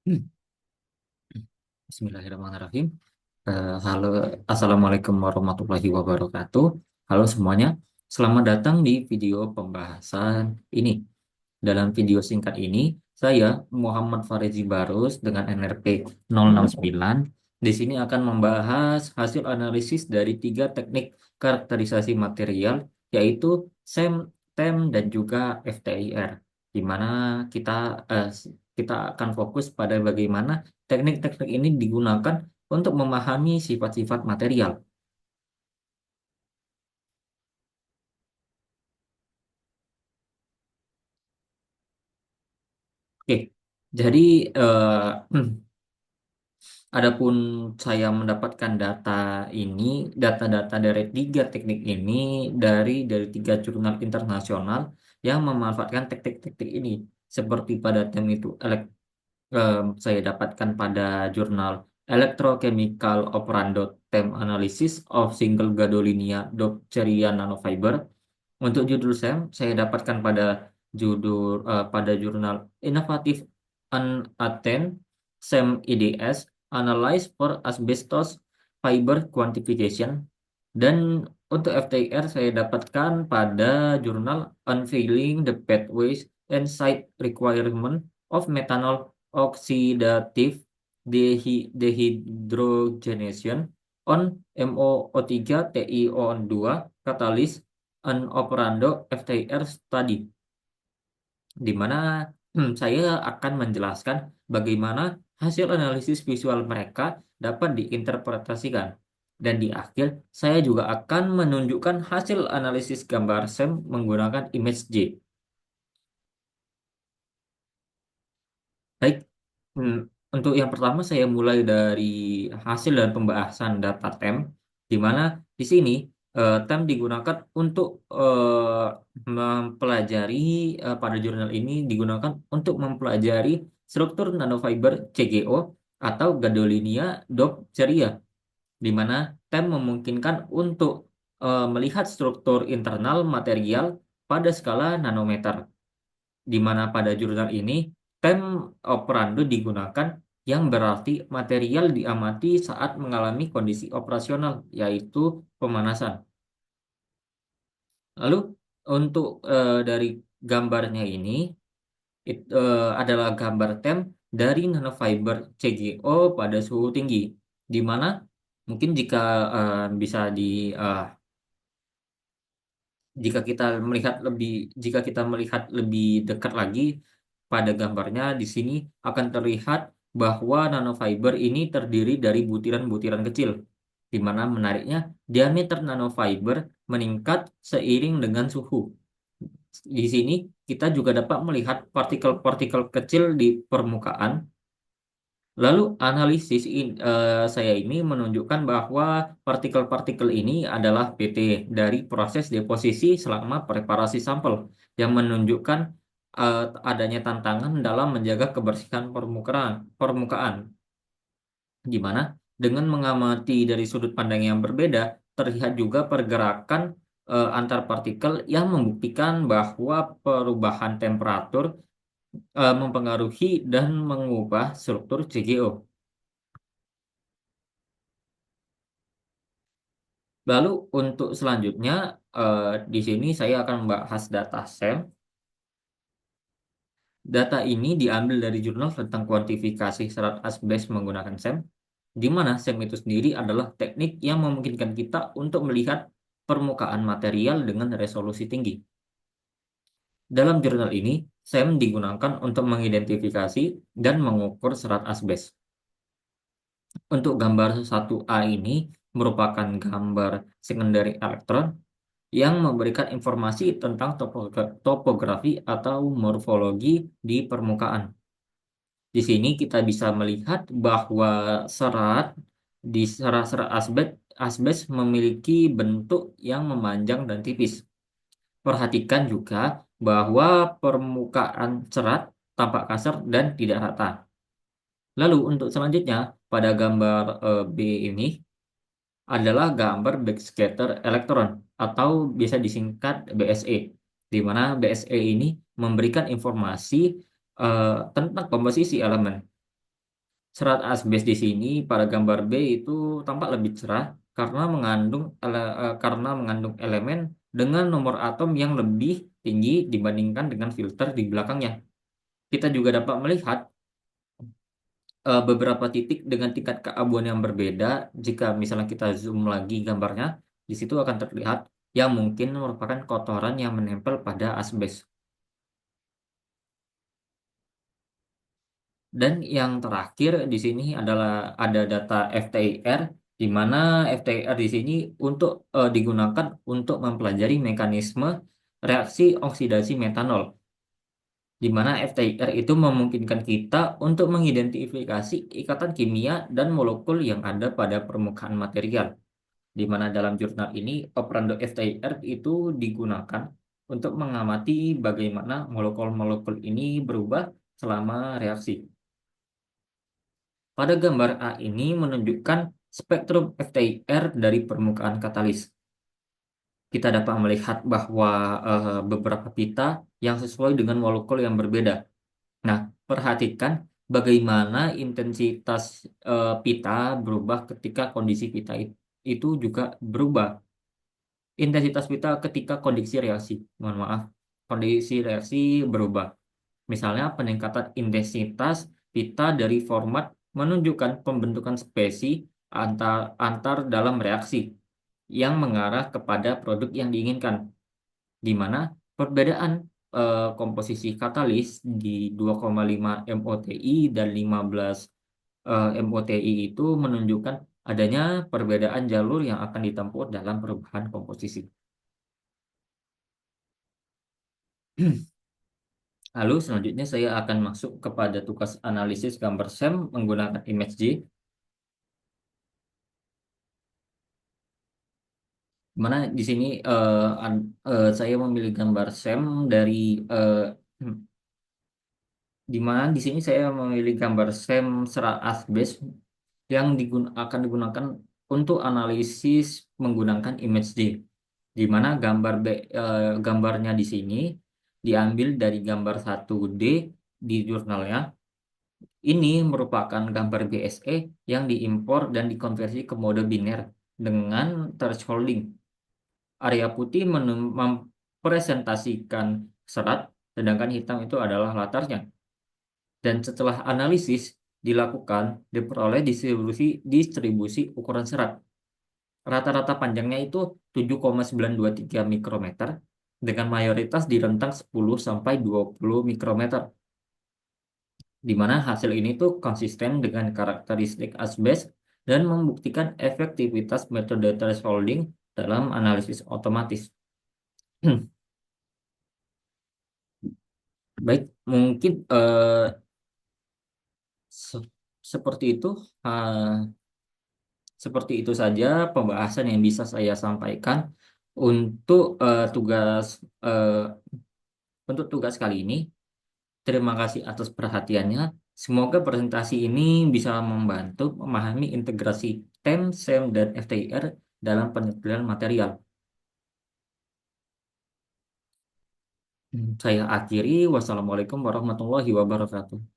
Hmm. Bismillahirrahmanirrahim. Halo, Assalamualaikum warahmatullahi wabarakatuh. Halo semuanya, selamat datang di video pembahasan ini. Dalam video singkat ini, saya Muhammad Farezi Barus dengan NRP 069 di sini akan membahas hasil analisis dari tiga teknik karakterisasi material, yaitu SEM, TEM, dan juga FTIR, di mana kita eh, kita akan fokus pada bagaimana teknik-teknik ini digunakan untuk memahami sifat-sifat material. Oke, jadi eh, adapun saya mendapatkan data-data dari tiga teknik ini dari tiga jurnal internasional yang memanfaatkan teknik-teknik ini. Seperti pada tem itu saya dapatkan pada jurnal Electrochemical Operando Tem Analysis of Single Gadolinia Dockeria Nanofiber. Untuk judul saya dapatkan pada jurnal Innovative Unattended SEM IDS Analyze for Asbestos Fiber Quantification, dan untuk FTIR saya dapatkan pada jurnal Unveiling the Pathways and Site Requirement of Methanol Oxidative Dehydrogenation on MoO3 TiO2 Catalyst an Operando FTIR Study, di mana saya akan menjelaskan bagaimana hasil analisis visual mereka dapat diinterpretasikan. Dan di akhir, saya juga akan menunjukkan hasil analisis gambar SEM menggunakan ImageJ. Baik, hmm, untuk yang pertama saya mulai dari hasil dan pembahasan data TEM, di mana di sini TEM digunakan untuk mempelajari pada jurnal ini digunakan untuk mempelajari struktur nanofiber CGO atau Gadolinia Dopteria, di mana TEM memungkinkan untuk melihat struktur internal material pada skala nanometer, di mana pada jurnal ini tem operando digunakan yang berarti material diamati saat mengalami kondisi operasional, yaitu pemanasan. Lalu untuk dari gambarnya ini adalah gambar tem dari nanofiber CGO pada suhu tinggi, di mana mungkin bisa di eh, jika kita melihat lebih dekat lagi pada gambarnya, di sini akan terlihat bahwa nanofiber ini terdiri dari butiran-butiran kecil, di mana menariknya diameter nanofiber meningkat seiring dengan suhu. Di sini kita juga dapat melihat partikel-partikel kecil di permukaan. Lalu saya ini menunjukkan bahwa partikel-partikel ini adalah PT dari proses deposisi selama preparasi sampel, yang menunjukkan adanya tantangan dalam menjaga kebersihan permukaan, di mana dengan mengamati dari sudut pandang yang berbeda, terlihat juga pergerakan antar partikel yang membuktikan bahwa perubahan temperatur mempengaruhi dan mengubah struktur CGO. Lalu untuk selanjutnya, di sini saya akan membahas data SEM. Data ini diambil dari jurnal tentang kuantifikasi serat asbes menggunakan SEM, di mana SEM itu sendiri adalah teknik yang memungkinkan kita untuk melihat permukaan material dengan resolusi tinggi. Dalam jurnal ini, SEM digunakan untuk mengidentifikasi dan mengukur serat asbes. Untuk gambar 1A ini merupakan gambar secondary elektron yang memberikan informasi tentang topografi atau morfologi di permukaan. Di sini kita bisa melihat bahwa serat serat asbes memiliki bentuk yang memanjang dan tipis. Perhatikan juga bahwa permukaan serat tampak kasar dan tidak rata. Lalu untuk selanjutnya, pada gambar B ini adalah gambar backscatter elektron atau bisa disingkat BSE, di mana BSE ini memberikan informasi tentang komposisi elemen. Serat asbes di sini pada gambar B itu tampak lebih cerah karena karena mengandung elemen dengan nomor atom yang lebih tinggi dibandingkan dengan filter di belakangnya. Kita juga dapat melihat beberapa titik dengan tingkat keabuan yang berbeda. Jika misalnya kita zoom lagi gambarnya, di situ akan terlihat yang mungkin merupakan kotoran yang menempel pada asbes. Dan yang terakhir di sini adalah ada data FTIR, di mana FTIR di sini digunakan untuk mempelajari mekanisme reaksi oksidasi metanol, di mana FTIR itu memungkinkan kita untuk mengidentifikasi ikatan kimia dan molekul yang ada pada permukaan material, di mana dalam jurnal ini operando FTIR itu digunakan untuk mengamati bagaimana molekul-molekul ini berubah selama reaksi. Pada gambar A ini menunjukkan spektrum FTIR dari permukaan katalis. Kita dapat melihat bahwa beberapa pita yang sesuai dengan molekul yang berbeda. Nah, perhatikan bagaimana intensitas pita berubah ketika kondisi pita itu juga berubah. Intensitas pita ketika kondisi reaksi, mohon maaf, kondisi reaksi berubah. Misalnya, peningkatan intensitas pita dari format menunjukkan pembentukan spesi antar dalam reaksi yang mengarah kepada produk yang diinginkan, di mana perbedaan komposisi katalis di 2,5 mOTI dan 15 mOTI itu menunjukkan adanya perbedaan jalur yang akan ditempuh dalam perubahan komposisi. Lalu selanjutnya saya akan masuk kepada tugas analisis gambar SEM menggunakan ImageJ, mana di sini saya memilih gambar SEM dari eh, di mana di sini saya memilih gambar SEM serat asbes yang akan digunakan untuk analisis menggunakan ImageJ, di mana gambarnya di sini diambil dari gambar 1D di jurnalnya. Ini merupakan gambar BSE yang diimpor dan dikonversi ke mode biner dengan thresholding. Area putih mempresentasikan serat, sedangkan hitam itu adalah latarnya. Dan setelah analisis dilakukan, diperoleh distribusi ukuran serat. Rata-rata panjangnya itu 7,923 mikrometer dengan mayoritas di rentang 10 sampai 20 mikrometer, di mana hasil ini tuh konsisten dengan karakteristik asbes dan membuktikan efektivitas metode thresholding dalam analisis otomatis. Baik, mungkin se- seperti itu. eh, Seperti itu saja pembahasan yang bisa saya sampaikan untuk eh, tugas kali ini. Terima kasih atas perhatiannya. Semoga presentasi ini bisa membantu memahami integrasi TEM, SEM, dan FTIR dalam penelitian material. Saya akhiri. Wassalamualaikum warahmatullahi wabarakatuh.